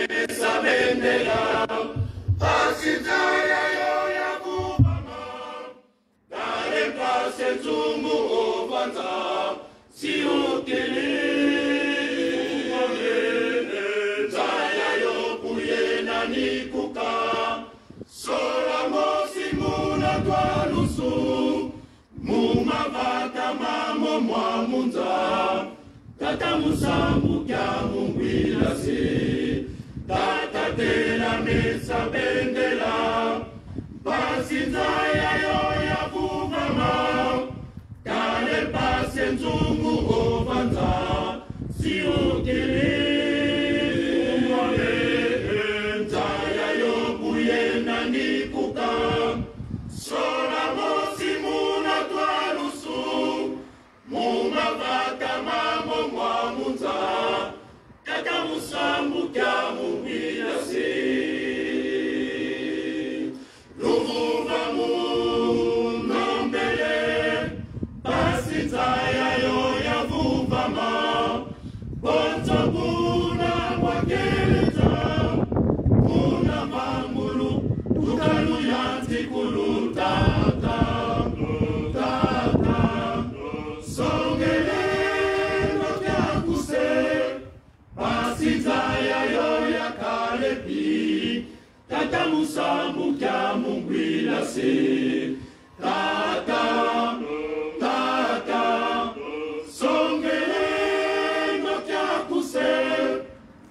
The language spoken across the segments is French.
sabendela pasitaya yo ya kupama dale pase zungu ofanza si ukili zaya yo kuyena nikuka sola mosi muna twalusu mumavaka mamo mwamunza tata musambu kya mungwila si tata tela mesa bendela pasinzaya yo ya kuvama kale pase nzungu ovanza si ukili nzaya yo kuyena nikuka sola mosi muna twalusu mumavaka mamo mwamunza kaka musambu kya mungwila si luvuva munombele pasinzaya yo yavuvama bonzo buna bwakeleza muna vangulu tukaluyanzi kulutata songeleno kyakuse pasinzaya yo yakalepi tata musambu kya mungwila si tata songeleno kyakuse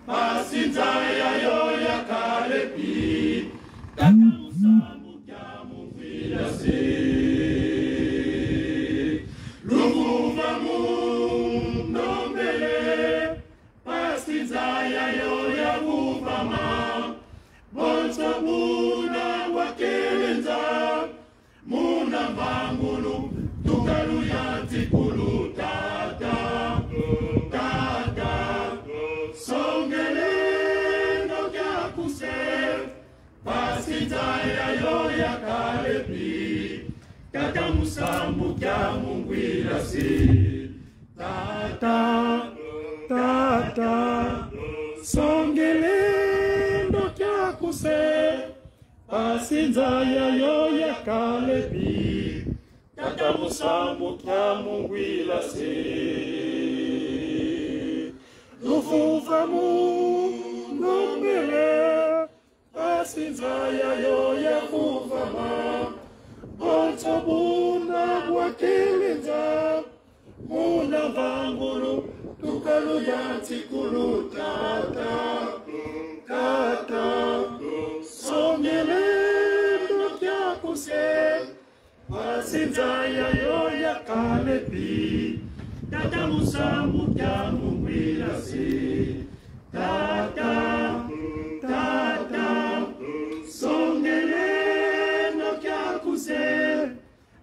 pasinzaya yo yakalepi tata musambu kya mungwila si luvuva munombele pasinzaya yo yavuvama bonso muna wakelenza muna vangulu tukaluyanzi kulutata songeleno kyakuse pasinzaya yo yakalepi tata musambu kya mungwila si tata songeleno kyakuse pasinzaya yo yakalepi tata musambu kya mungwila si luvuva munombele pasinzaya yo yakuvama bonso buna bwakelenza muna vangulu tukaluyanzi kulutata songeleno kyakuse pasinzaya yo yakalepi tata musambu kya mungwila si tata songeleno kyakuse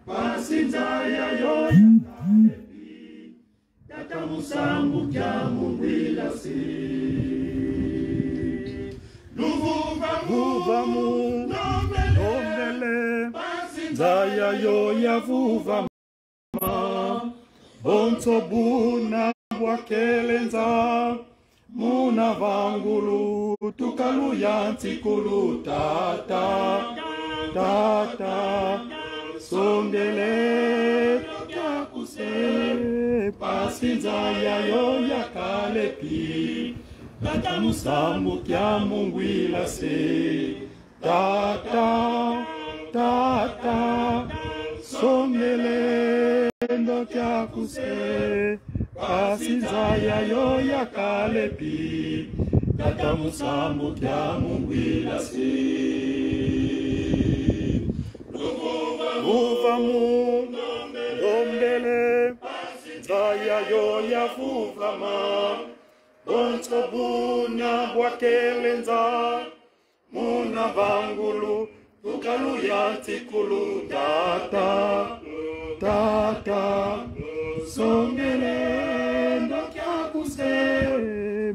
pasinzaya yo yakalepi tata musambu kya mungwila si luvuva munombele pasinzaya yo yavuvama bonso buna bwakelenza muna vangulu tukaluyanzi kulutata songeleno kyakuse pasinzaya yo yakalepi tata musambu kya mungwila si tata songeleno kyakuse pasinzaya yo yakalepi tata musambu kya mungwila si luvuva munombele pasinzaya yo yavuvama bonso buna bwakelenza muna vangulu tukaluyanzi kulutata songeleno kyakuse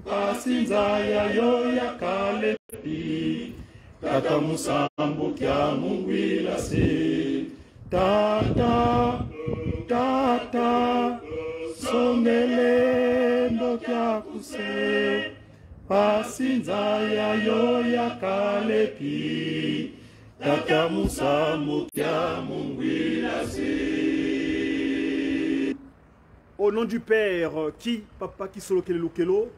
pasinzaya yo yakalepi tata musambu kya mungwila si tata songeleno kyakuse pasi nzaya yo ya kalepi tata musambo kya mungwilasi. Au nom du Père, qui papa qui solo kele lukelo,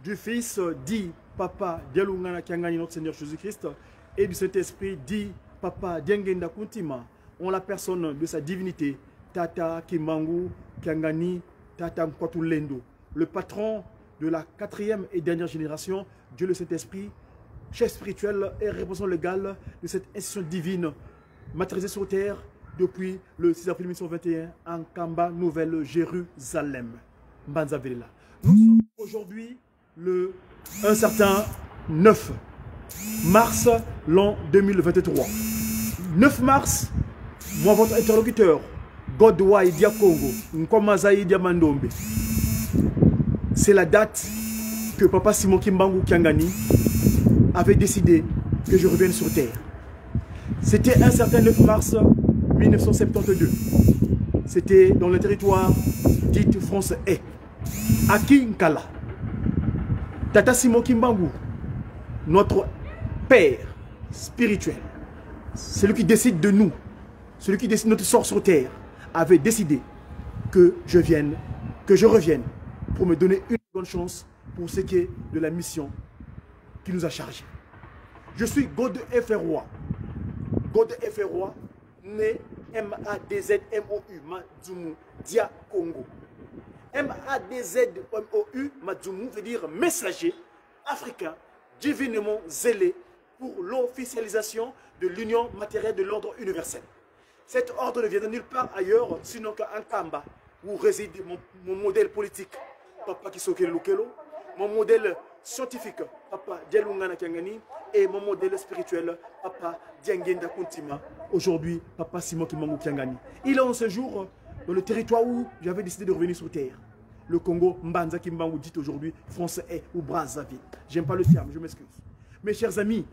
du Fils, dit papa dialungana kiangani notre Seigneur Jésus-Christ, et du Saint-Esprit, dit papa diangenda kuntima, en la personne de sa divinité, tata Kimbangu Kiangani tata Mkwatulendo, le patron de la 4e et dernière génération, Dieu le Saint-Esprit, chef spirituel et représentant légal de cette institution divine matérialisée sur terre depuis le 6 avril 1921 en Kamba, Nouvelle-Jérusalem. Mbanzavelela. Nous sommes aujourd'hui un certain 9 mars l'an 2023. 9 mars, moi votre interlocuteur, Godwai Diakongo, Nkomazaï Diamandombe. C'est la date que Papa Simon Kimbangu Kiangani avait décidé que je revienne sur terre. C'était un certain 9 mars 1972. C'était dans le territoire dit France est à Kinkala. Tata Simon Kimbangu, notre père spirituel, celui qui décide de nous, celui qui décide notre sort sur terre, avait décidé que je revienne pour me donner une bonne chance pour ce qui est de la mission qui nous a chargés. Je suis God F.Roi. God F.Roi, né M-A-D-Z-M-O-U, Madzumu, Dia Congo. M-A-D-Z-M-O-U, Madzumu veut dire messager africain, divinement zélé pour l'officialisation de l'union matérielle de l'ordre universel. Cet ordre ne vient de nulle part ailleurs, sinon qu'à Kamba, où réside mon modèle politique, Papa Kisokele Lukelo, mon modèle scientifique, Papa Dialungana Kiangani, et mon modèle spirituel, Papa Diangenda Kuntima, aujourd'hui, Papa Simon Kimbangu Kiangani. Il est en ce jour dans le territoire où j'avais décidé de revenir sur terre. Le Congo, Mbanza Kimbangu dit aujourd'hui Français ou Brazzaville. J'aime pas le terme, je m'excuse. Mes chers amis,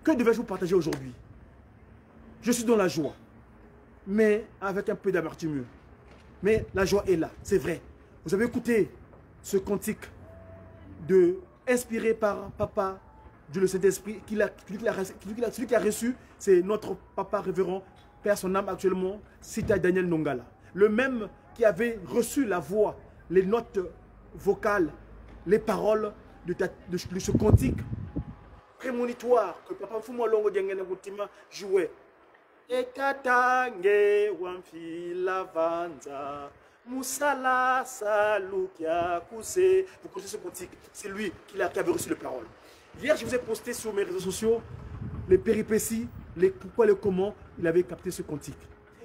que devais-je vous partager aujourd'hui? Je suis dans la joie, mais avec un peu d'amertume. Mais la joie est là, c'est vrai. Vous avez écouté ce cantique inspiré par Papa Dieu le Saint-Esprit, celui qui a reçu, c'est notre Papa révérend, Père son âme actuellement, Sita Daniel Nongala. Le même qui avait reçu la voix, les notes vocales, les paroles de ce cantique prémonitoire que Papa Fumwa Longo Diangena Goutima jouait. Ekatange wamfila vanza musala salukia kuse. Vous connaissez ce cantique, c'est lui qui avait reçu les paroles. Hier, je vous ai posté sur mes réseaux sociaux les péripéties, les pourquoi, les comment il avait capté ce cantique.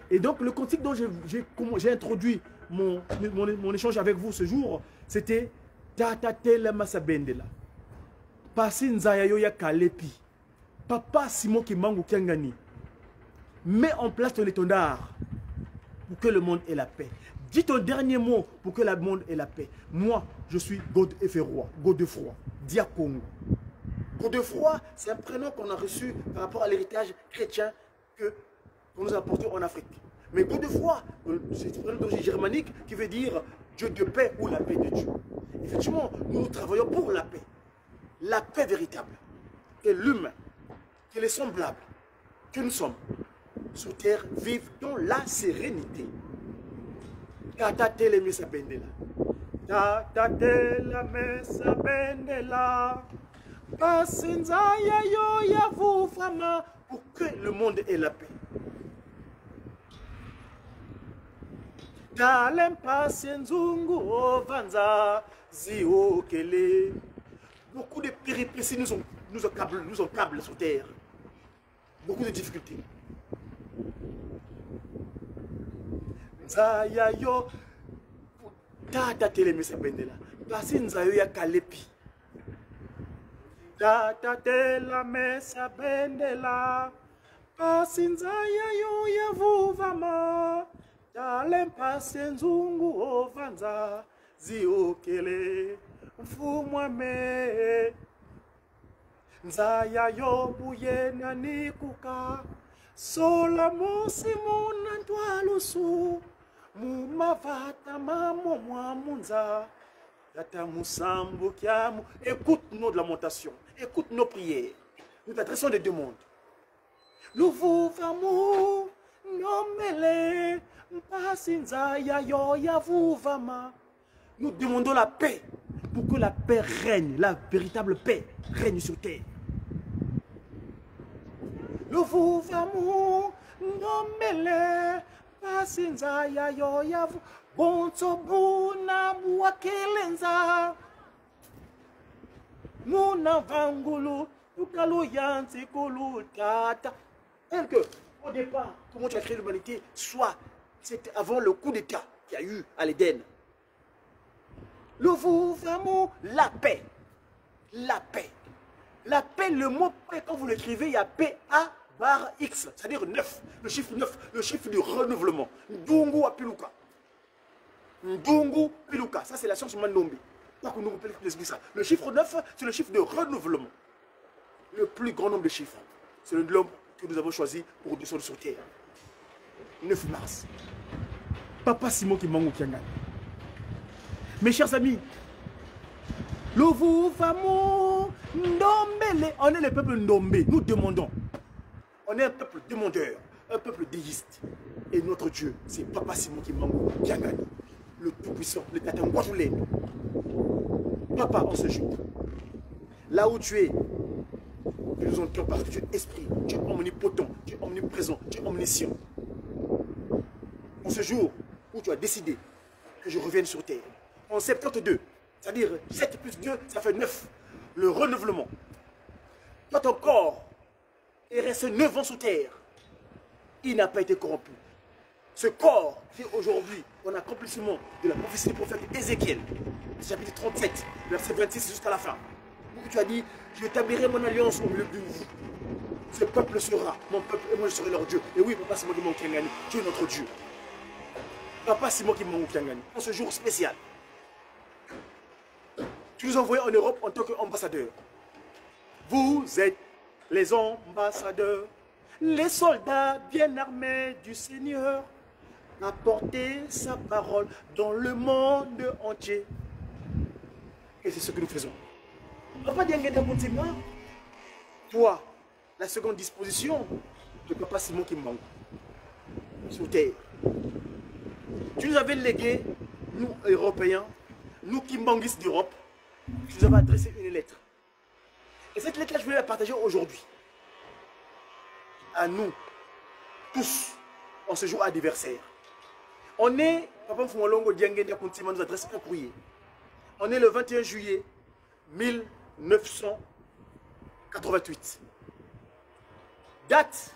Et donc, le cantique dont j'ai introduit mon échange avec vous ce jour, c'était Tata Telema Sabendela. Pasinza Yayoya Kalepi. Papa Simon Kimbangu Kiangani. Mets en place ton étendard pour que le monde ait la paix. Dis ton dernier mot pour que le monde ait la paix. Moi, je suis Godefroy, Godefroy, Diakongo. Godefroy, c'est un prénom qu'on a reçu par rapport à l'héritage chrétien qu'on nous a apporté en Afrique. Mais Godefroy, c'est un prénom d'origine germanique qui veut dire Dieu de paix ou la paix de Dieu. Effectivement, nous travaillons pour la paix véritable. Que l'humain, que les semblables, que nous sommes sur terre vivent dans la sérénité. Tata Telema Sabendela. Tata Telema Sabendela. Pasinza yayo ya vous vraiment pour que le monde ait la paix. Talem pasenzungu ovanza ziokele. Beaucoup de péripéties nous accablent sur terre. Beaucoup de difficultés. Zayayo Tata Telema Sabendela. Pasinza yo ya kalepi. Tata Telema Sabendela. Pasinza yayo ya vuvama. Talem pasenzungu ovanza ziokele. Mfumwa me. Nzayayo buyena nikuka. Sola mosi munantwalusu. Mumavata mamo mwamunza. Écoute nos lamentations, écoute nos prières. Nous t'adressons des demandes. Nous demandons la paix pour que la paix règne, la véritable paix règne sur terre. Tel que, au départ, comment tu as créé l'humanité, soit c'était avant le coup d'État qu'il y a eu à l'Éden. La paix. La paix. La paix, le mot paix, quand vous l'écrivez, il y a PA/X, c'est-à-dire 9, le chiffre 9, le chiffre du renouvellement. Ndungu Apiluka. Ndungu Piluka, ça c'est la science Mandombi. Le chiffre 9, c'est le chiffre de renouvellement. Le plus grand nombre de chiffres. C'est le nombre que nous avons choisi pour descendre sur terre. 9 mars. Papa Simon qui mangue au. Mes chers amis, on est le peuple Ndombé. Nous demandons. On est un peuple demandeur, un peuple déiste. Et notre Dieu, c'est Papa Simon qui mangue Kiangani, le tout-puissant, le Tatangouatoulé. Papa, en ce jour, là où tu es, nous nous entrons parce que tu es esprit, tu es omnipotent, tu es omniprésent, tu es omniscient. En ce jour où tu as décidé que je revienne sur terre, en 72, c'est-à-dire 7 plus 2, ça fait 9, le renouvellement. Toi, ton corps est resté 9 ans sous terre, il n'a pas été corrompu. Ce corps qui aujourd'hui, en accomplissement de la prophétie du prophète Ézéchiel, chapitre 37, verset 26 jusqu'à la fin, où tu as dit, je établirai mon alliance au milieu de vous. Ce peuple sera mon peuple et moi je serai leur Dieu. Et oui, Papa Simon Kimangou Kiangani, tu es notre Dieu. Papa Simon Kimangou Kiangani, en ce jour spécial, tu nous envoies en Europe en tant qu'ambassadeur. Vous êtes les ambassadeurs, les soldats bien armés du Seigneur, apporter sa parole dans le monde entier. Et c'est ce que nous faisons. Papa Diangenda Moutima, toi, la seconde disposition de Papa Simon Kimangou sur terre. Tu nous avais légué, nous Européens, nous Kimbanguistes d'Europe, tu nous avais adressé une lettre. Et cette lettre-là, je voulais la partager aujourd'hui. À nous, tous, en ce jour anniversaire. On est, Papa Mfumolongo Diangenda Moutima nous adresse un courrier. On est le 21 juillet 1988. Date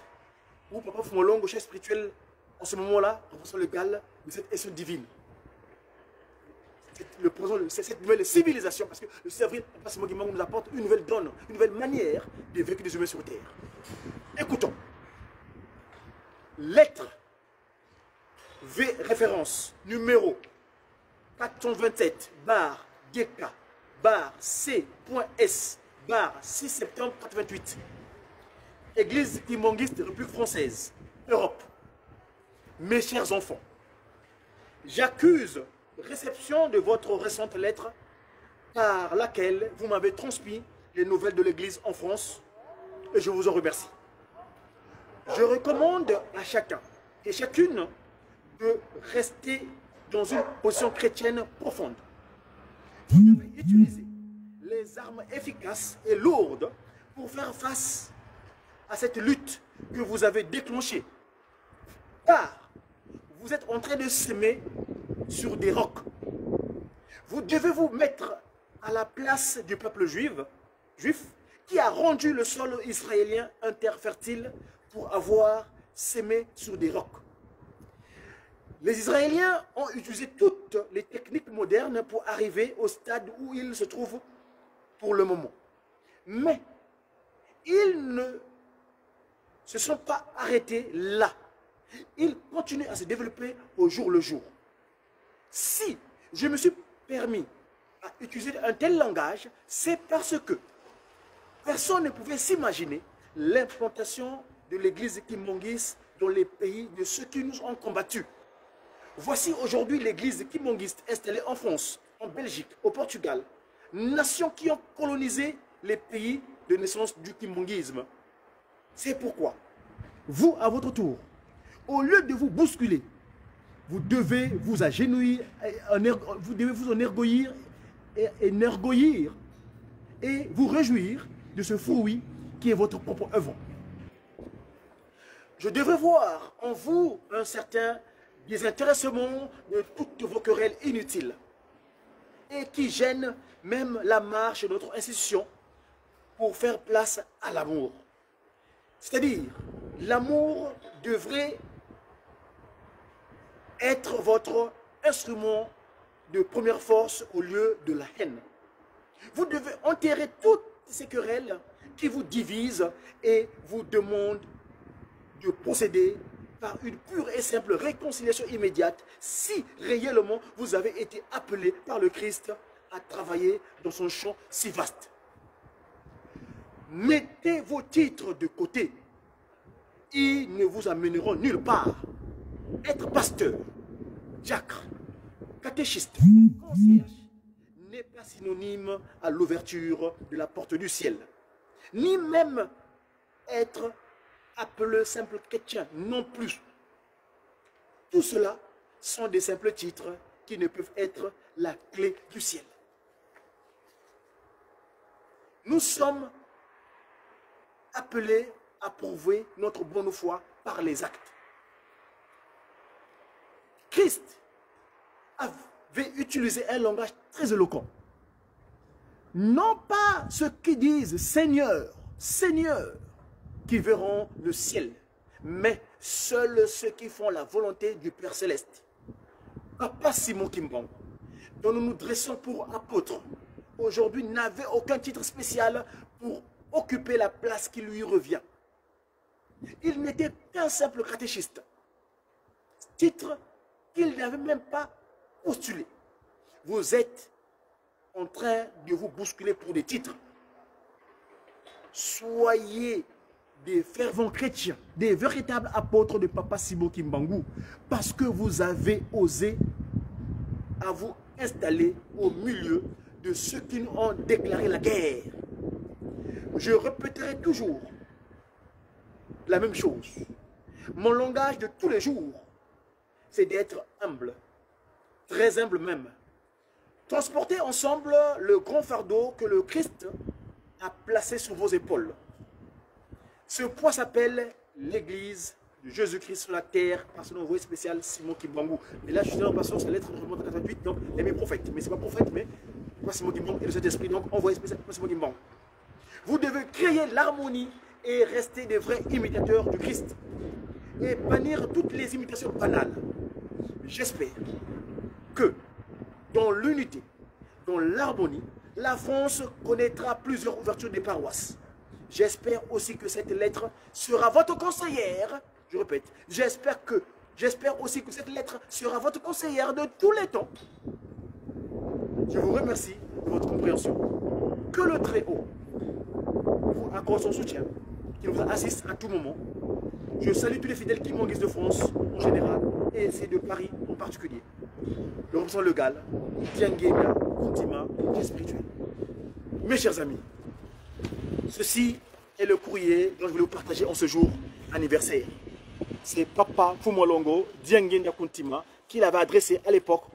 où Papa Mfumolongo, chef spirituel, en ce moment-là, professeur légal de cette essence divine. Cette nouvelle civilisation, parce que le 6 avril, Papa Simon Kimangou nous apporte une nouvelle donne, une nouvelle manière de vécu des humains sur terre. Écoutons. Lettre V référence numéro 427 DK C.S 6 septembre 88. Église Kimanguiste République française, Europe. Mes chers enfants, j'accuse réception de votre récente lettre par laquelle vous m'avez transmis les nouvelles de l'Église en France et je vous en remercie. Je recommande à chacun et chacune de rester dans une position chrétienne profonde. Vous devez utiliser les armes efficaces et lourdes pour faire face à cette lutte que vous avez déclenchée. Car vous êtes en train de s'aimer sur des rocs. Vous devez vous mettre à la place du peuple juif qui a rendu le sol israélien un terre fertile pour avoir s'aimé sur des rocs. Les Israéliens ont utilisé toutes les techniques modernes pour arriver au stade où ils se trouvent pour le moment. Mais ils ne se sont pas arrêtés là. Ils continuent à se développer au jour le jour. Si je me suis permis à utiliser un tel langage, c'est parce que personne ne pouvait s'imaginer l'implantation de l'église kimanguiste dans les pays de ceux qui nous ont combattus. Voici aujourd'hui l'église kimanguiste installée en France, en Belgique, au Portugal, nations qui ont colonisé les pays de naissance du kimbanguisme. C'est pourquoi, vous, à votre tour, au lieu de vous bousculer, vous devez vous agenouiller, vous devez vous enorgueillir et vous réjouir de ce fruit qui est votre propre œuvre. Je devrais voir en vous un certain désintéressement de toutes vos querelles inutiles et qui gênent même la marche de notre institution pour faire place à l'amour. C'est-à-dire, l'amour devrait être votre instrument de première force au lieu de la haine. Vous devez enterrer toutes ces querelles qui vous divisent et vous demandent de procéder par une pure et simple réconciliation immédiate si réellement vous avez été appelé par le Christ à travailler dans son champ si vaste. Mettez vos titres de côté. Ils ne vous amèneront nulle part. Être pasteur, diacre, catéchiste, concierge n'est pas synonyme à l'ouverture de la porte du ciel. Ni même être appelé simple chrétien, non plus. Tout cela sont des simples titres qui ne peuvent être la clé du ciel. Nous sommes appelés à prouver notre bonne foi par les actes. Christ avait utilisé un langage très éloquent. Non pas ceux qui disent Seigneur, Seigneur, qui verront le ciel, mais seuls ceux qui font la volonté du Père Céleste. Papa Simon Kimbangu, dont nous nous dressons pour apôtre, aujourd'hui n'avait aucun titre spécial pour occuper la place qui lui revient. Il n'était qu'un simple catéchiste, titre qu'il n'avait même pas postulé. Vous êtes en train de vous bousculer pour des titres. Soyez des fervents chrétiens, des véritables apôtres de Papa Simon Kimbangu, parce que vous avez osé à vous installer au milieu de ceux qui nous ont déclaré la guerre. Je répéterai toujours la même chose. Mon langage de tous les jours, c'est d'être humble, très humble même. Transporter ensemble le grand fardeau que le Christ a placé sur vos épaules. Ce poids s'appelle l'Église de Jésus-Christ sur la terre par son envoyé spécial Simon Kimbangu. Et là, je suis en passant sur la lettre de 88, donc les mêmes prophètes. Mais ce n'est pas prophète, mais Simon Kimbangu et le Saint-Esprit, donc envoyé spécial Simon Kimbangu. Vous devez créer l'harmonie et rester des vrais imitateurs du Christ. Et bannir toutes les imitations banales. J'espère que dans l'unité, dans l'harmonie, la France connaîtra plusieurs ouvertures des paroisses. J'espère aussi que cette lettre sera votre conseillère. Je répète, j'espère aussi que cette lettre sera votre conseillère de tous les temps. Je vous remercie de votre compréhension. Que le Très-Haut vous accorde son soutien, qu'il vous assiste à tout moment. Je salue tous les fidèles kimbanguistes de France en général et ceux de Paris en particulier. Le représentant legal, Dianguéga, Kuntima, qui est spirituel. Mes chers amis, ceci est le courrier dont je voulais vous partager en ce jour anniversaire. C'est Papa Fumolongo, Dianguéga Kuntima, qui l'avait adressé à l'époque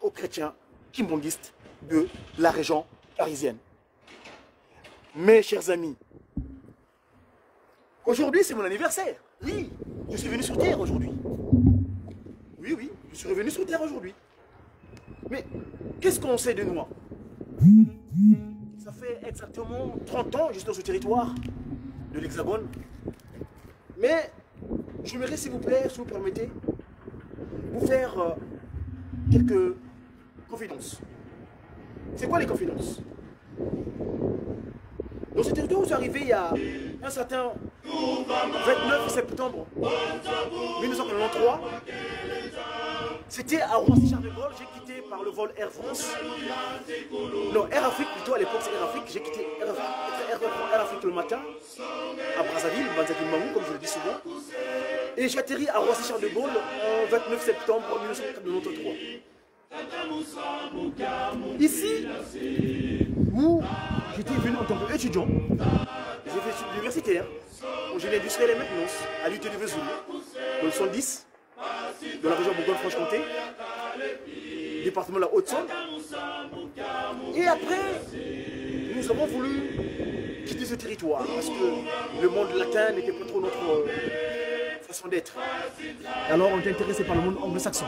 aux chrétiens kimbanguistes de la région parisienne. Mes chers amis, aujourd'hui c'est mon anniversaire. Oui, je suis venu sur Terre aujourd'hui. Oui, je suis revenu sur Terre aujourd'hui. Mais qu'est-ce qu'on sait de moi? Ça fait exactement 30 ans que je suis dans ce territoire de l'Hexagone. Mais j'aimerais, s'il vous plaît, si vous permettez, vous faire quelques confidences. C'est quoi les confidences? Dans ce territoire où je suis arrivé il y a un certain 29 septembre 1993, c'était à Roissy-Charles de Gaulle. J'ai quitté par le vol Air France. Non, Air Afrique plutôt, à l'époque c'est Air Afrique. J'ai quitté Air Afrique le matin à Brazzaville, Banzaki-Mbangou, comme je le dis souvent. Et j'ai atterri à Roissy-Charles de Gaulle en 29 septembre 1993. Ici, où j'étais venu en tant qu'étudiant, j'ai fait l'universitaire, en génie industriel et maintenance, à l'UT de Vesoul, dans le 110, dans la région Bourgogne-Franche-Comté, département de la Haute-Saône. Et après, nous avons voulu quitter ce territoire parce que le monde latin n'était pas trop notre façon d'être. Alors on était intéressé par le monde anglo-saxon.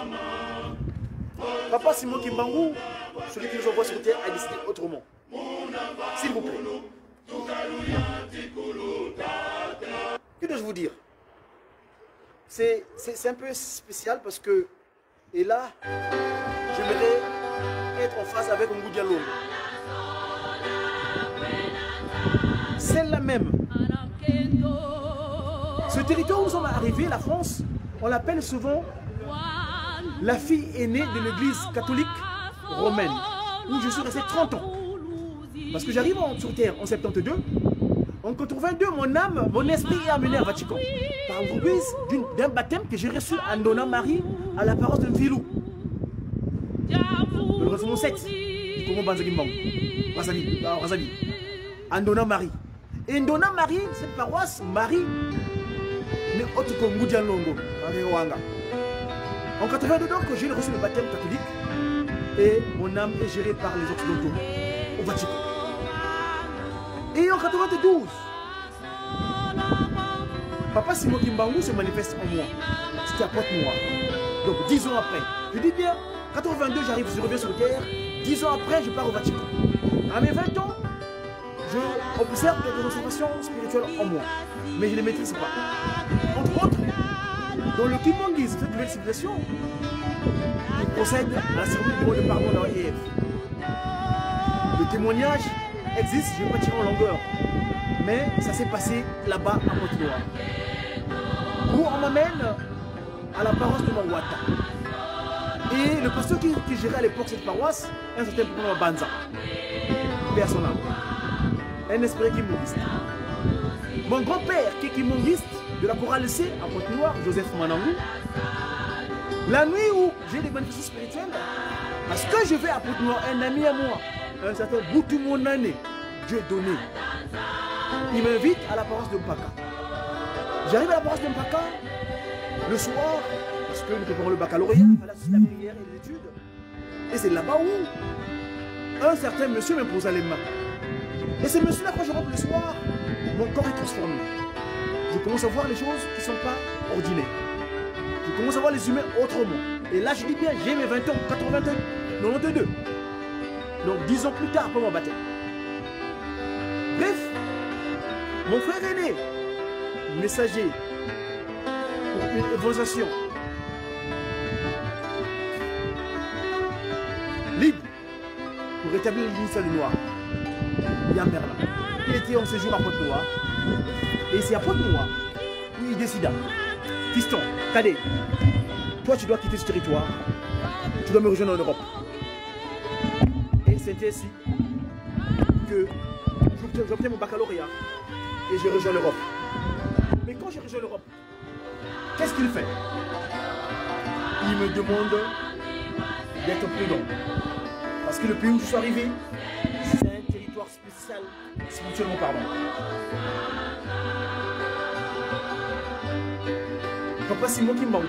Papa Simon Kimbangu, celui qui nous envoie sur terre, a décidé autrement. S'il vous plaît. Que dois-je vous dire? C'est un peu spécial parce que, et là, j'aimerais être en phase avec Ngou Diallo. Celle-là même. Ce territoire où nous sommes arrivés, la France, on l'appelle souvent la fille aînée de l'église catholique romaine, où je suis resté 30 ans. Parce que j'arrive sur terre en 72. En 82, mon âme, mon esprit est amené à Vatican. Par l'entremise d'un baptême que j'ai reçu à Ndona Marie, à la paroisse de Mfilou. Le Réseau 7. Comment Razabi. Andona Marie. Et Ndona Marie, cette paroisse, Marie, n'est autre que Ngou Diallo. En 82, donc, j'ai reçu le baptême catholique et mon âme est gérée par les Occidentaux au Vatican. Et en 92, Papa Simon Kimbangu se manifeste en moi. C'était à Pointe-Noire. Donc 10 ans après, je dis bien, 82, je reviens sur terre. 10 ans après, je pars au Vatican. À mes 20 ans, je observe des observations spirituelles en moi. Mais je ne les maîtrise pas. Entre autres, dans le Kimonguisme, cette nouvelle civilisation, il procède à la cérémonie de pardon dans l'EF. Le témoignage existe, je ne vais pas tirer en longueur. Mais ça s'est passé là-bas à Pointe-Noire. Où on m'amène à la paroisse de Mawata. Et le pasteur qui gérait à l'époque cette paroisse, un certain Papa Banza. Personnel. Un esprit kimonguiste. Mon grand-père qui est kimonguiste de la chorale C à Pointe-Noire, Joseph Manangou. La nuit où j'ai des manifestations spirituelles, parce que je vais à Pointe-Noire, un ami à moi, un certain Boutou Monane, Dieu donné, il m'invite à la paroisse de Mpaka. J'arrive à la paroisse de Mpaka le soir, parce que nous préparons le baccalauréat, la prière et les études. Et c'est là-bas où un certain monsieur m'imposa les mains. Et ce monsieur-là, quand je rentre le soir, mon corps est transformé. Je commence à voir les choses qui ne sont pas ordinaires. Je commence à voir les humains autrement. Et là, je dis bien, j'ai mes 20 ans, 92. Donc 10 ans plus tard, après mon baptême. Bref, mon frère aîné, messager pour une évangélisation libre pour rétablir l'unité du noir. Yamberla. Il était en séjour à Pointe-Noire. Et c'est à Pointe-Noire où il décida. Fiston, cadet, toi tu dois quitter ce territoire. Tu dois me rejoindre en Europe. Et c'est ainsi que j'obtiens mon baccalauréat et je rejoins l'Europe. Mais quand je rejoins l'Europe, qu'est-ce qu'il fait? Il me demande d'être prudent. Parce que le pays où je suis arrivé, c'est un territoire spécial, spirituellement parlant. Papa Simon Kimbangu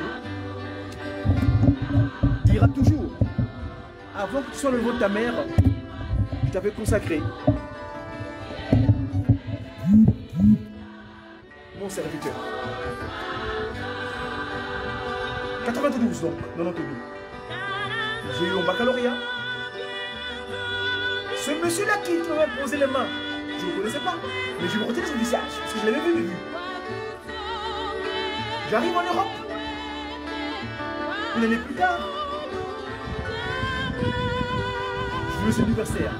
dira toujours, avant que tu sois le niveau de ta mère, je t'avais consacré mon serviteur. 92 donc, 92. J'ai eu mon baccalauréat. Ce monsieur-là qui m'a posé les mains, je ne le connaissais pas, mais je me retenais son visage, parce que je l'avais vu. J'arrive en Europe. Une année plus tard, je me suis universitaire.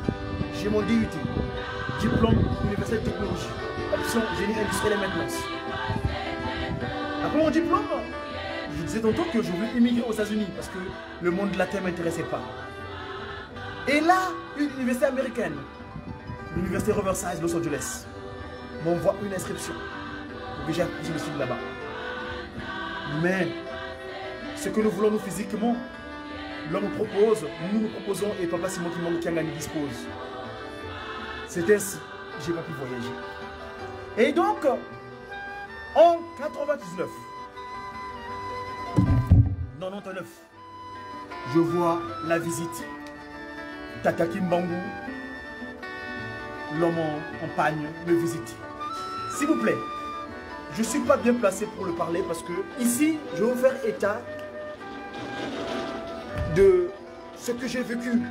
J'ai mon DUT, diplôme universel de technologie, option génie industriel et maintenance. Après mon diplôme, je disais tantôt que je voulais immigrer aux États-Unis parce que le monde latin ne m'intéressait pas. Et là, une université américaine, l'université Riverside Los Angeles, m'envoie une inscription pour que j'aille le sud là-bas. Mais ce que nous voulons nous physiquement l'homme propose, nous proposons et Papa Simon Kimbangu dispose. C'est ainsi, j'ai pas pu voyager. Et donc, en 99, je vois la visite. Tata Kimbangu, l'homme en pagne, me visite. S'il vous plaît, je ne suis pas bien placé pour le parler parce que ici, je vais vous faire état de ce que j'ai vécu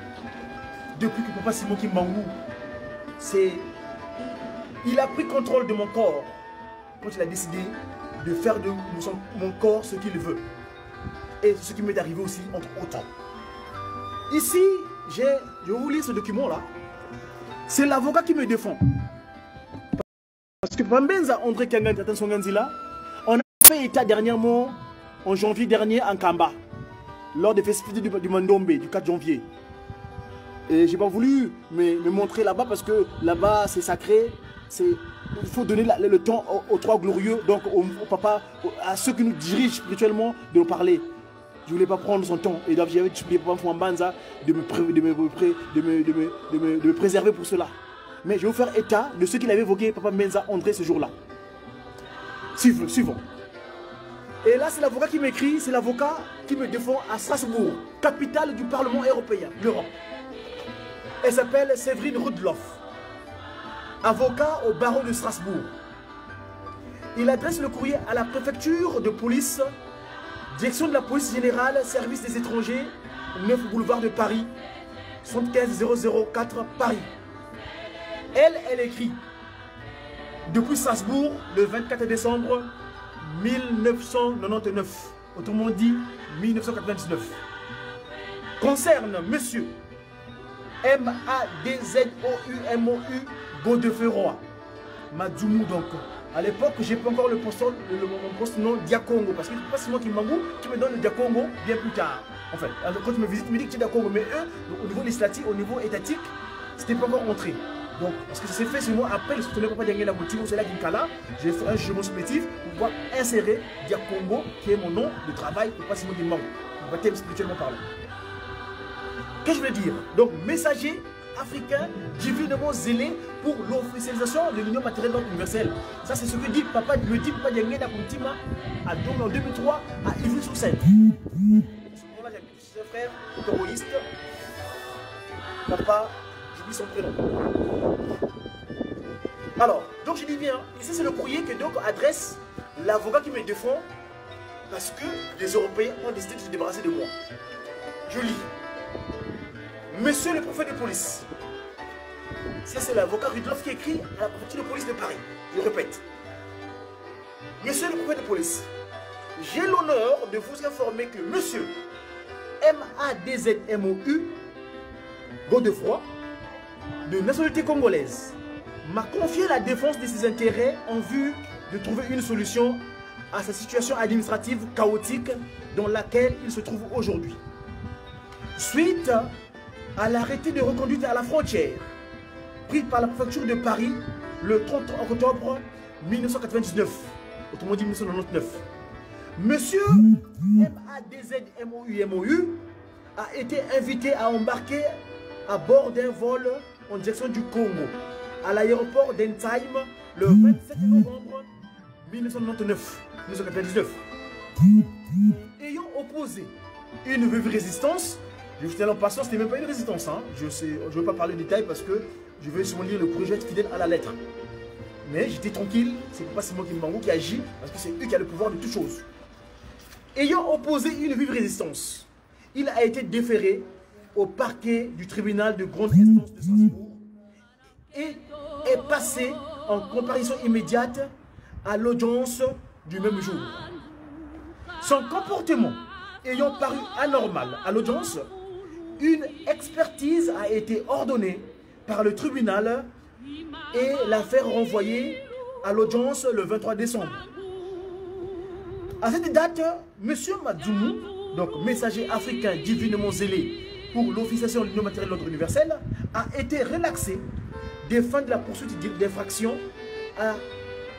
depuis que Papa Simon Kimbangu, il a pris contrôle de mon corps quand il a décidé de faire de mon corps ce qu'il veut. Et ce qui m'est arrivé aussi entre autres. Ici, je vais vous lire ce document-là. C'est l'avocat qui me défend. Parce que Pambenza André Kangani, on a fait état dernièrement, en janvier dernier, en Kamba, lors des festivités du Mandombe, du 4 janvier. Et j'ai pas voulu me montrer là-bas parce que là-bas, c'est sacré. Il faut donner le temps aux trois glorieux, donc au papa, à ceux qui nous dirigent spirituellement, de nous parler. Je ne voulais pas prendre son temps. Et donc j'avais expliqué à Papa Mbanza de me préserver pour cela. Mais je vais vous faire état de ce qu'il avait évoqué Papa Mbanza André ce jour-là. Suivons. Et là, c'est l'avocat qui m'écrit, c'est l'avocat qui me défend à Strasbourg, capitale du Parlement européen, l'Europe. Elle s'appelle Séverine Rudloff, avocat au barreau de Strasbourg. Il adresse le courrier à la préfecture de police, direction de la police générale, service des étrangers, 9 boulevard de Paris, 75 004 Paris. Elle écrit depuis Strasbourg le 24 décembre 1999, autrement dit 1999. Concerne monsieur M-A-D-Z-O-U-M-O-U Godefroy Madjoumou donc. À l'époque, j'ai pas encore mon poste nom Diakongo parce que c'est pas Simon Kimbangu qui me donne le Diakongo bien plus tard. En fait, quand tu me visites, tu me dis que tu es Diakongo, mais eux, au niveau législatif, au niveau étatique, c'était pas encore entré. Donc, parce que ça s'est fait seulement après le soutenir Papa Diangé la boutique, c'est là Kinkala, j'ai fait un jugement supplétif pour pouvoir insérer Diakongo, qui est mon nom de travail pour pas Simon Kimbangu, pour thème spirituellement parlant. Qu'est-ce que je veux dire? Donc, messager africain divinement zélé pour l'officialisation de l'union matérielle universelle. Ça, c'est ce que dit Papa, me dit Papa Diangé Nakuntima en 2003 à Ivry-sur-Seine. Ce moment-là, j'habite chez ses frères terroristes. Papa, j'oublie son prénom. Alors, donc je dis bien, ici c'est le courrier que donc adresse l'avocat qui me défend parce que les Européens ont décidé de se débarrasser de moi. Je lis. Monsieur le préfet de police, ça c'est l'avocat Rudloff qui écrit à la préfecture de police de Paris. Je répète. Monsieur le préfet de police, j'ai l'honneur de vous informer que monsieur M-A-D-Z-M-O-U Godefroy, de nationalité congolaise, m'a confié la défense de ses intérêts en vue de trouver une solution à sa situation administrative chaotique dans laquelle il se trouve aujourd'hui. Suite à l'arrêté de reconduite à la frontière pris par la préfecture de Paris le 30 octobre 1999, autrement dit 1999. Monsieur M-A-D-Z-M-O-U a été invité à embarquer à bord d'un vol en direction du Congo à l'aéroport d'Entheim le 27 novembre 1999. Ayant opposé une vive résistance, je vous dis en passant, ce n'était même pas une résistance. Hein. Je ne veux pas parler de détails parce que je vais seulement lire le projet fidèle à la lettre. Mais j'étais tranquille, c'est pas Simon Kimbangu qui agit parce que c'est eux qui ont le pouvoir de toute chose. Ayant opposé une vive résistance, il a été déféré au parquet du tribunal de grande instance de Strasbourg et est passé en comparaison immédiate à l'audience du même jour. Son comportement ayant paru anormal à l'audience, une expertise a été ordonnée par le tribunal et l'affaire renvoyée à l'audience le 23 décembre. À cette date, M. Madjoumou, donc messager africain divinement zélé pour l'officialisation de l'union matérielle de l'ordre universel, a été relaxé des fins de la poursuite d'infraction à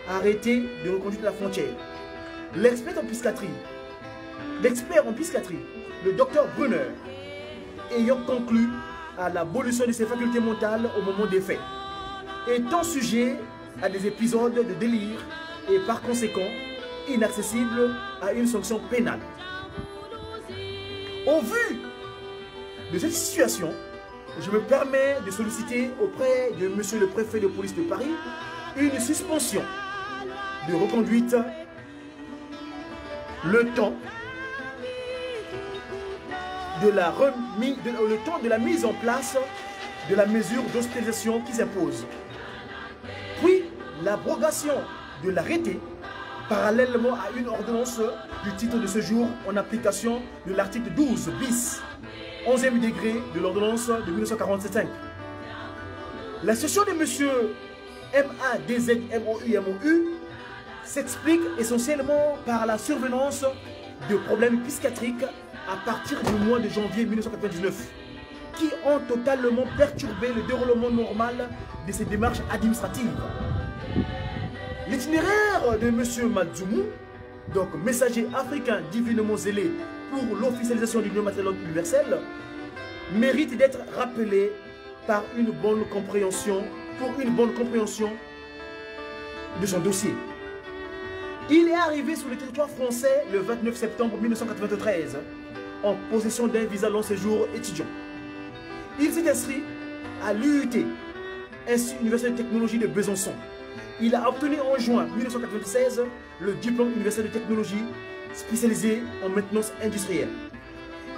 arrêter de reconduire la frontière. L'expert en psychiatrie, le docteur Brunner, ayant conclu à l'abolition de ses facultés mentales au moment des faits, étant sujet à des épisodes de délire et par conséquent inaccessible à une sanction pénale. Au vu de cette situation, je me permets de solliciter auprès de monsieur le préfet de police de Paris une suspension de reconduite le temps de la mise en place de la mesure d'hospitalisation qui s'impose. Puis l'abrogation de l'arrêté parallèlement à une ordonnance du titre de séjour en application de l'article 12 bis, 11e degré de l'ordonnance de 1947. La situation de M. MADZMOU s'explique essentiellement par la survenance de problèmes psychiatriques à partir du mois de janvier 1999 qui ont totalement perturbé le déroulement normal de ces démarches administratives. L'itinéraire de M. Madzoumou, donc messager africain divinement zélé pour l'officialisation du Union matérielle universelle, mérite d'être rappelé par une bonne compréhension, de son dossier. Il est arrivé sur le territoire français le 29 septembre 1993 en possession d'un visa long séjour étudiant. Il s'est inscrit à l'UUT, Université de technologie de Besançon. Il a obtenu en juin 1996 le diplôme universel de technologie spécialisé en maintenance industrielle.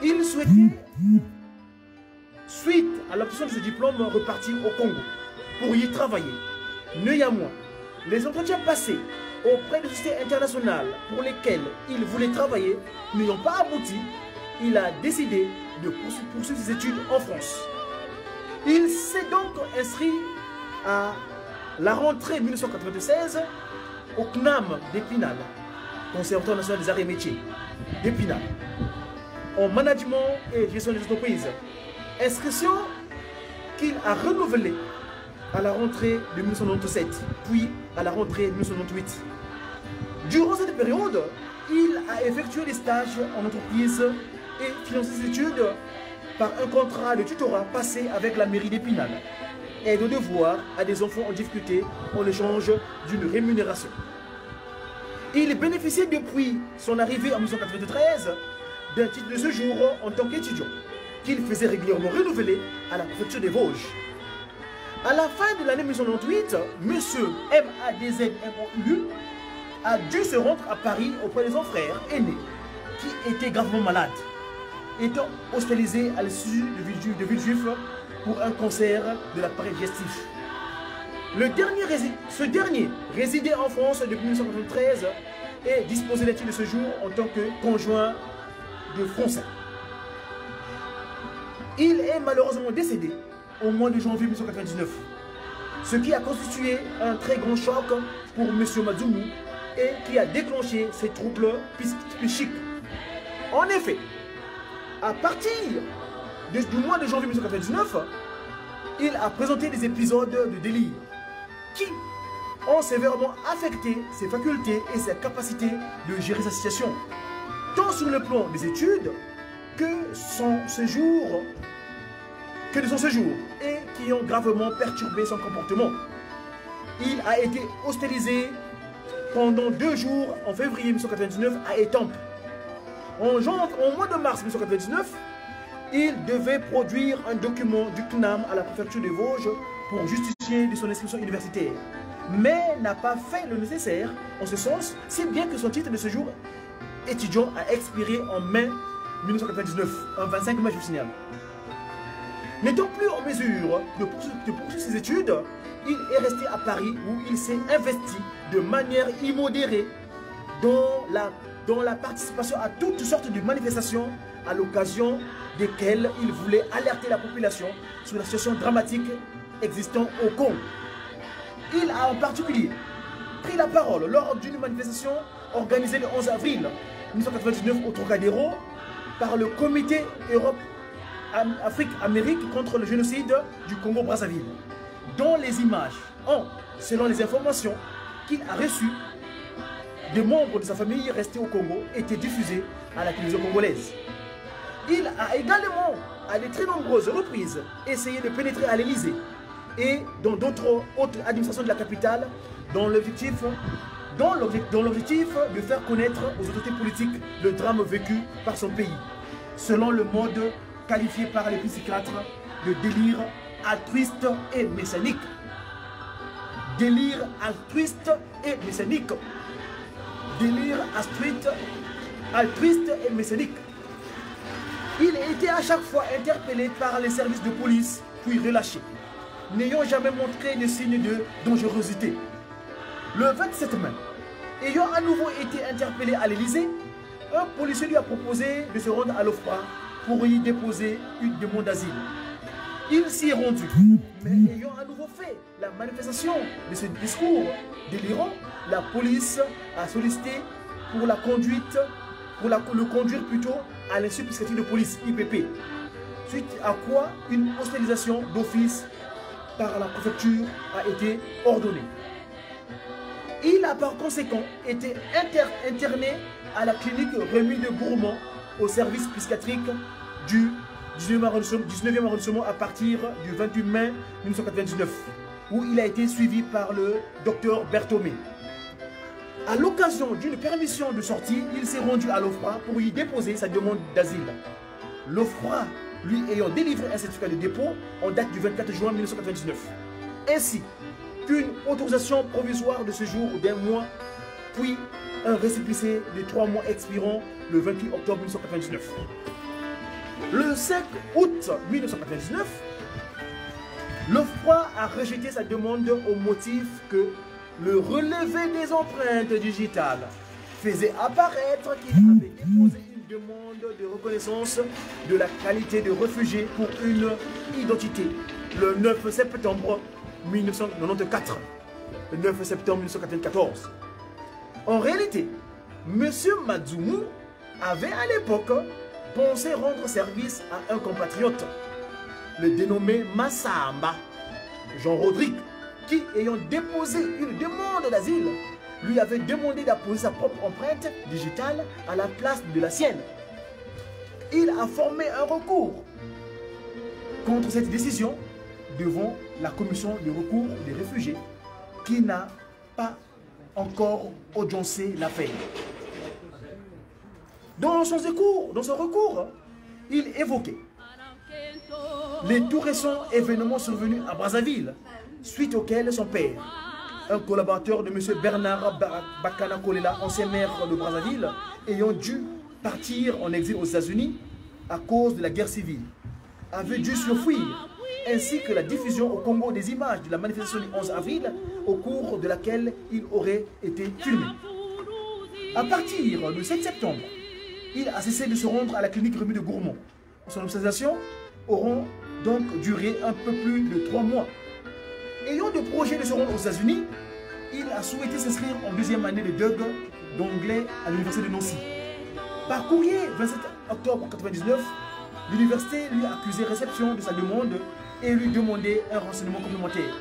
Il souhaitait, suite à l'obtention de ce diplôme, repartir au Congo pour y travailler. Néanmoins, les entretiens passés auprès de sociétés internationales pour lesquelles il voulait travailler n'ayant pas abouti, il a décidé de poursuivre ses études en France. Il s'est donc inscrit à la rentrée 1996 au CNAM d'Épinal, Conservatoire national des arts et métiers d'Épinal, en management et gestion des entreprises. Inscription qu'il a renouvelée à la rentrée de 1997, puis à la rentrée de 1998. Durant cette période, il a effectué des stages en entreprise et financé ses études par un contrat de tutorat passé avec la mairie d'Épinal et de devoir à des enfants en difficulté en échange d'une rémunération. Il bénéficiait depuis son arrivée en 1993 d'un titre de séjour en tant qu'étudiant qu'il faisait régulièrement renouveler à la préfecture des Vosges. À la fin de l'année 1998, M. MADZMOU a dû se rendre à Paris auprès de son frère aîné qui était gravement malade, étant hospitalisé à l'issue de Villejuif pour un cancer de l'appareil digestif. Ce dernier résidait en France depuis 1993 et disposait d'un titre de séjour en tant que conjoint de Français. Il est malheureusement décédé au mois de janvier 1999, ce qui a constitué un très grand choc pour M. Madzoumou et qui a déclenché ses troubles psychiques. En effet, à partir du mois de janvier 1999, il a présenté des épisodes de délire qui ont sévèrement affecté ses facultés et ses capacités de gérer sa situation, tant sur le plan des études que de son séjour, et qui ont gravement perturbé son comportement. Il a été hospitalisé pendant 2 jours en février 1999 à Étampes. En mois de mars 1999, il devait produire un document du CNAM à la préfecture des Vosges pour justifier de son inscription universitaire, mais n'a pas fait le nécessaire en ce sens, si bien que son titre de séjour étudiant a expiré en mai 1999, un 25 mai, je vous signale. N'étant plus en mesure de poursuivre ses études, il est resté à Paris où il s'est investi de manière immodérée dans la participation à toutes sortes de manifestations à l'occasion desquelles il voulait alerter la population sur la situation dramatique existant au Congo. Il a en particulier pris la parole lors d'une manifestation organisée le 11 avril 1999 au Trocadéro par le Comité Afrique-Amérique contre le génocide du Congo-Brazzaville, dont les images ont, selon les informations qu'il a reçues des membres de sa famille restés au Congo, été diffusées à la télévision congolaise. Il a également, à de très nombreuses reprises, essayé de pénétrer à l'Élysée et dans d'autres autres administrations de la capitale dans l'objectif de faire connaître aux autorités politiques le drame vécu par son pays, selon le mode qualifié par les psychiatres de délire altruiste et messianique. Délire altruiste et messianique. Délire altruiste et messianique. Il était à chaque fois interpellé par les services de police, puis relâché, n'ayant jamais montré de signes de dangerosité. Le 27 mai, ayant à nouveau été interpellé à l'Élysée, un policier lui a proposé de se rendre à l'OFPRA pour y déposer une demande d'asile. Il s'y est rendu, mais ayant à nouveau fait la manifestation de ce discours délirant, la police a sollicité pour le conduire plutôt à l'institut psychiatrique de police, IPP, suite à quoi une hospitalisation d'office par la préfecture a été ordonnée. Il a par conséquent été interné à la clinique Rémy de Bourmont au service psychiatrique du 19e arrondissement à partir du 28 mai 1999, où il a été suivi par le docteur Berthomé. À l'occasion d'une permission de sortie, il s'est rendu à l'OFPRA pour y déposer sa demande d'asile. L'OFPRA lui ayant délivré un certificat de dépôt en date du 24 juin 1999, ainsi qu'une autorisation provisoire de séjour d'un mois, puis un récépissé de 3 mois expirant le 28 octobre 1999. Le 5 août 1999, l'OFPRA a rejeté sa demande au motif que le relevé des empreintes digitales faisait apparaître qu'il avait déposé une demande de reconnaissance de la qualité de réfugié pour une identité le 9 septembre 1994. Le 9 septembre 1994. En réalité, M. Madzoumou avait à l'époque pensé rendre service à un compatriote, le dénommé Massamba, Jean Rodrigue, qui, ayant déposé une demande d'asile, lui avait demandé d'apposer sa propre empreinte digitale à la place de la sienne. Il a formé un recours contre cette décision devant la commission de recours des réfugiés qui n'a pas encore audiencé l'affaire. Dans son recours, il évoquait les tout récents événements survenus à Brazzaville, suite auxquels son père, un collaborateur de M. Bernard Bakana Kolela, ancien maire de Brazzaville, ayant dû partir en exil aux États-Unis à cause de la guerre civile, avait dû s'enfuir, ainsi que la diffusion au Congo des images de la manifestation du 11 avril, au cours de laquelle il aurait été filmé. À partir du 7 septembre, il a cessé de se rendre à la clinique Rémy de Bourmont. Son observation auront donc duré un peu plus de 3 mois. Ayant le projet de se rendre aux États-Unis, il a souhaité s'inscrire en deuxième année de DUG d'anglais à l'université de Nancy. Par courrier 27 octobre 1999, l'université lui a accusé réception de sa demande et lui demandait un renseignement complémentaire.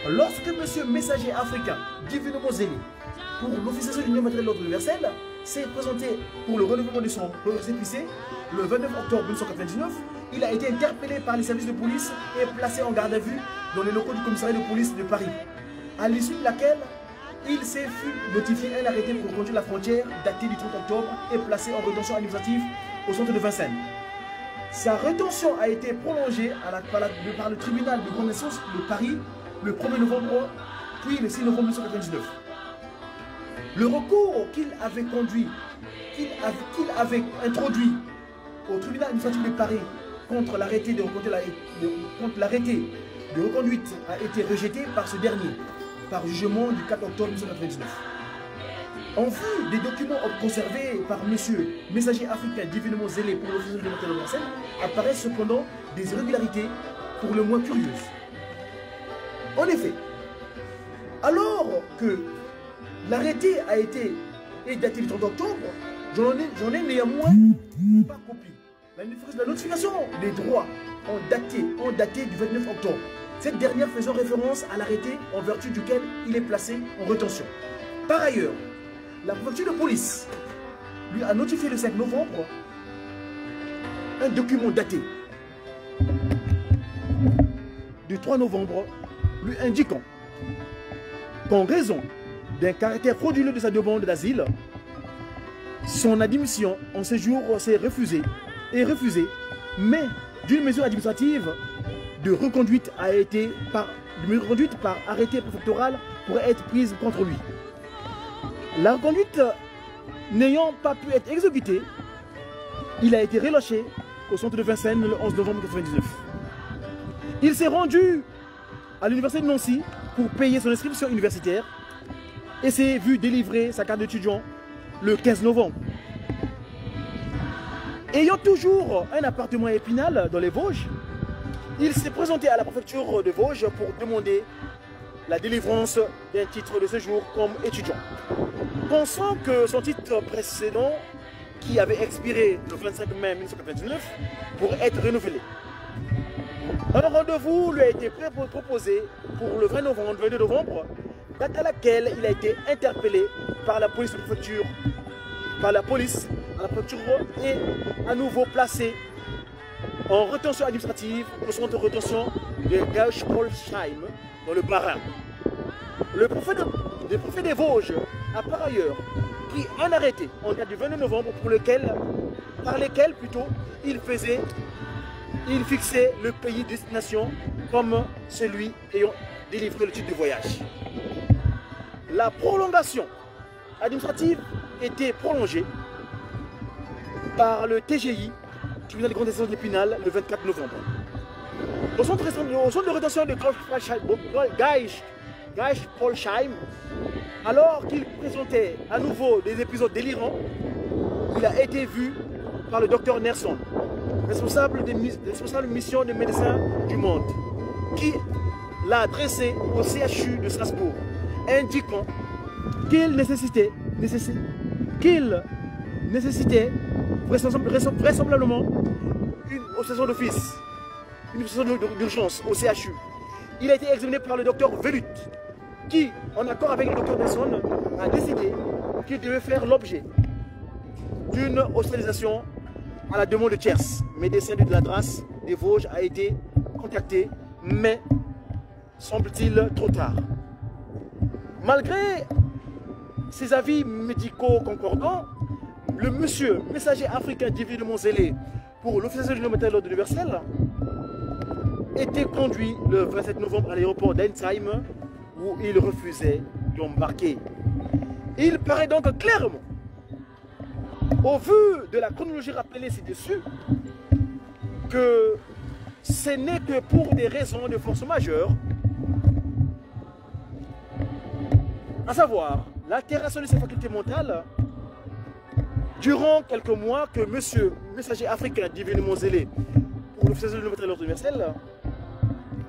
Lorsque M. Messager africain divinement zélé pour l'officialisation du matériel de l'ordre universel s'est présenté pour le renouvellement de son récépissé le 29 octobre 1999, il a été interpellé par les services de police et placé en garde à vue dans les locaux du commissariat de police de Paris, à l'issue de laquelle il s'est vu notifier un arrêté pour conduire la frontière daté du 30 octobre et placé en rétention administrative au centre de Vincennes. Sa rétention a été prolongée par le tribunal de grande instance de Paris le 1er novembre, puis le 6 novembre 1999. Le recours qu'il avait introduit au tribunal administratif de Paris contre l'arrêté de reconduite a été rejeté par ce dernier, par jugement du 4 octobre 1999. En vue des documents conservés par M. Messager africain divinement zélé pour l'officier de matériel universel, apparaissent cependant des irrégularités pour le moins curieuses. En effet, alors que l'arrêté a été daté du 30 octobre, j'en ai néanmoins pas copie. La notification des droits ont daté du 29 octobre. Cette dernière faisant référence à l'arrêté en vertu duquel il est placé en rétention. Par ailleurs, la préfecture de police lui a notifié le 5 novembre un document daté du 3 novembre lui indiquant qu'en raison d'un caractère frauduleux de sa demande d'asile, son admission en séjour s'est refusée, mais d'une mesure administrative de reconduite par arrêté préfectoral pourrait être prise contre lui. La reconduite n'ayant pas pu être exécutée, il a été relâché au centre de Vincennes le 11 novembre 1999. Il s'est rendu à l'université de Nancy pour payer son inscription universitaire et s'est vu délivrer sa carte d'étudiant le 15 novembre. Ayant toujours un appartement à Épinal dans les Vosges, il s'est présenté à la préfecture de Vosges pour demander la délivrance d'un titre de séjour comme étudiant. Pensant que son titre précédent, qui avait expiré le 25 mai 1999, pourrait être renouvelé. Un rendez-vous lui a été proposé pour le 22 novembre, date à laquelle il a été interpellé par la police de préfecture, à la préfecture et à nouveau placé en rétention administrative au centre de rétention de Gauch-Polsheim dans le Bas-Rhin. Le préfet des Vosges a par ailleurs pris un arrêté en date du 22 novembre par lesquels il fixait le pays de destination comme celui ayant délivré le titre de voyage. La prolongation administrative était prolongée par le TGI, tribunal de grande instance d'Épinal, le 24 novembre. Au centre de rétention de Gauch-Polsheim, alors qu'il présentait à nouveau des épisodes délirants, il a été vu par le docteur Nerson, responsable de mission de médecins du monde, qui l'a adressé au CHU de Strasbourg, indiquant qu'il nécessitait vraisemblablement une obsession d'office, une obsession d'urgence au CHU. Il a été examiné par le docteur Velut, qui, en accord avec le docteur Nelson, a décidé qu'il devait faire l'objet d'une hospitalisation à la demande de Thiers. Médecin de la DRAS des Vosges a été contacté, mais semble-t-il trop tard. Malgré ses avis médicaux concordants, le monsieur messager africain divinement zélé pour l'officialisation du matériel universel était conduit le 27 novembre à l'aéroport d'Ensheim où il refusait d'embarquer. Il paraît donc clairement, au vu de la chronologie rappelée ci-dessus, que ce n'est que pour des raisons de force majeure, à savoir l'altération de ses facultés mentales, durant quelques mois que monsieur messager africain divinement zélé pour l'officialisation du matériel universel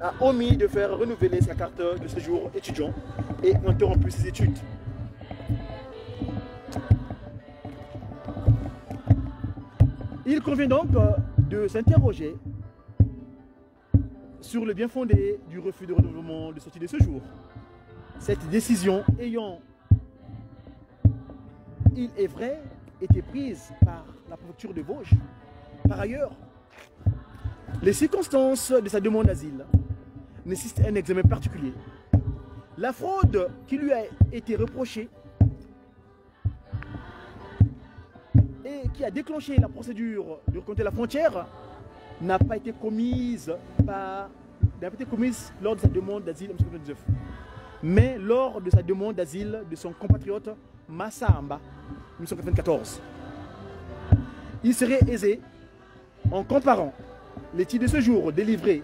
a omis de faire renouveler sa carte de séjour étudiant et interrompu ses études. Il convient donc de s'interroger sur le bien fondé du refus de renouvellement de sortie de séjour. Cette décision ayant, il est vrai, été prise par la préfecture de Vosges. Par ailleurs, les circonstances de sa demande d'asile nécessitent un examen particulier. La fraude qui lui a été reprochée et qui a déclenché la procédure de reconnaître la frontière n'a pas été commise lors de sa demande d'asile en 1999, mais lors de sa demande d'asile de son compatriote Massamba en 1994. Il serait aisé, en comparant les titres de séjour délivrés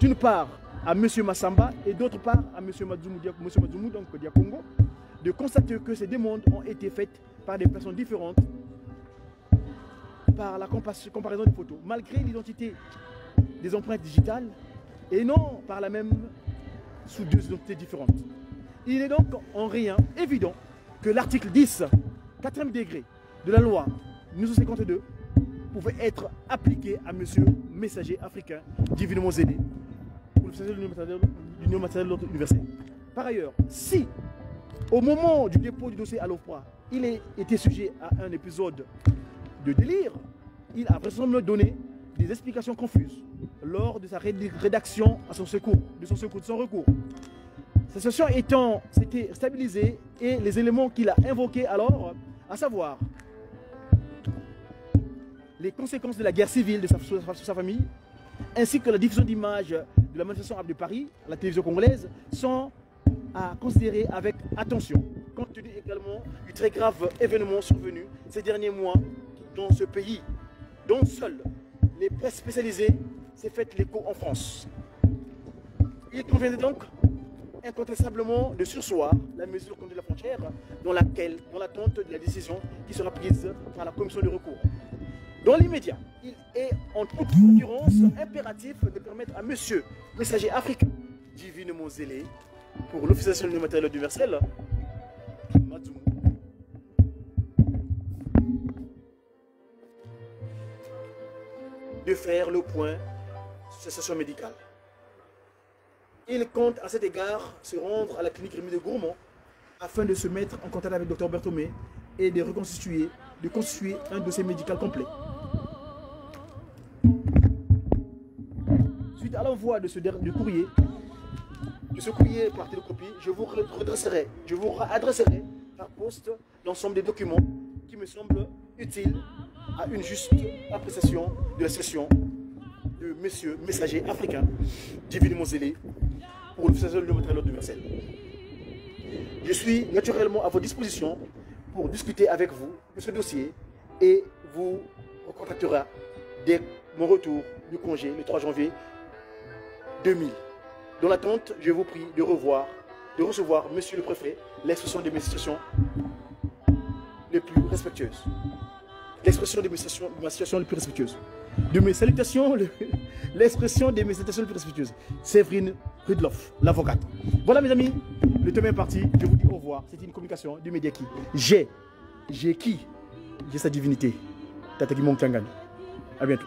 d'une part à M. Massamba et d'autre part à M. Madzoumou, donc Diakongo, de constater que ces demandes ont été faites par des personnes différentes par la comparaison des photos, malgré l'identité des empreintes digitales et non par la même sous deux identités différentes. Il est donc en rien évident que l'article 10, 4e degré de la loi 1952 pouvait être appliqué à monsieur messager africain divinement zélé pour l'union matérielle universelle. Par ailleurs, si au moment du dépôt du dossier à l'OFPRA, il était sujet à un épisode de délire, il a vraisemblablement donné des explications confuses lors de sa rédaction à son secours, de son recours. Sa situation étant s'était stabilisée et les éléments qu'il a invoqués alors, à savoir les conséquences de la guerre civile sur sa famille, ainsi que la diffusion d'images de la manifestation de Paris à la télévision congolaise, sont à considérer avec attention, compte tenu également du très grave événement survenu ces derniers mois dans ce pays, dont seules les presses spécialisées s'est fait l'écho en France. Il convenait donc incontestablement de surseoir la mesure contre la frontière dans l'attente de la décision qui sera prise par la commission de recours. Dans l'immédiat, il est en toute occurrence impératif de permettre à monsieur, messager africain, divinement zélé, pour l'officialisation du matériel universel, de faire le point sur sa situation médicale. Il compte à cet égard se rendre à la clinique Rémy de Gourmont afin de se mettre en contact avec le Dr Berthomé et de constituer un dossier médical complet. Suite à l'envoi de ce courrier par télécopie, je vous adresserai par poste l'ensemble des documents qui me semblent utiles à une juste appréciation de la session de monsieur messager africain divinement zélé pour l'officialisation du matériel universel. Je suis naturellement à votre disposition pour discuter avec vous de ce dossier et vous recontactera dès mon retour du congé le 3 janvier 2000. Dans l'attente, je vous prie de recevoir monsieur le préfet l'expression de mes situations les plus respectueuses. L'expression de ma situation les plus respectueuses. De mes salutations, l'expression de mes salutations les plus respectueuses. Séverine Rudloff, l'avocate. Voilà mes amis, le thème est parti. Je vous dis au revoir. C'est une communication du média qui. J'ai sa divinité. Tataki Monkangani. À bientôt.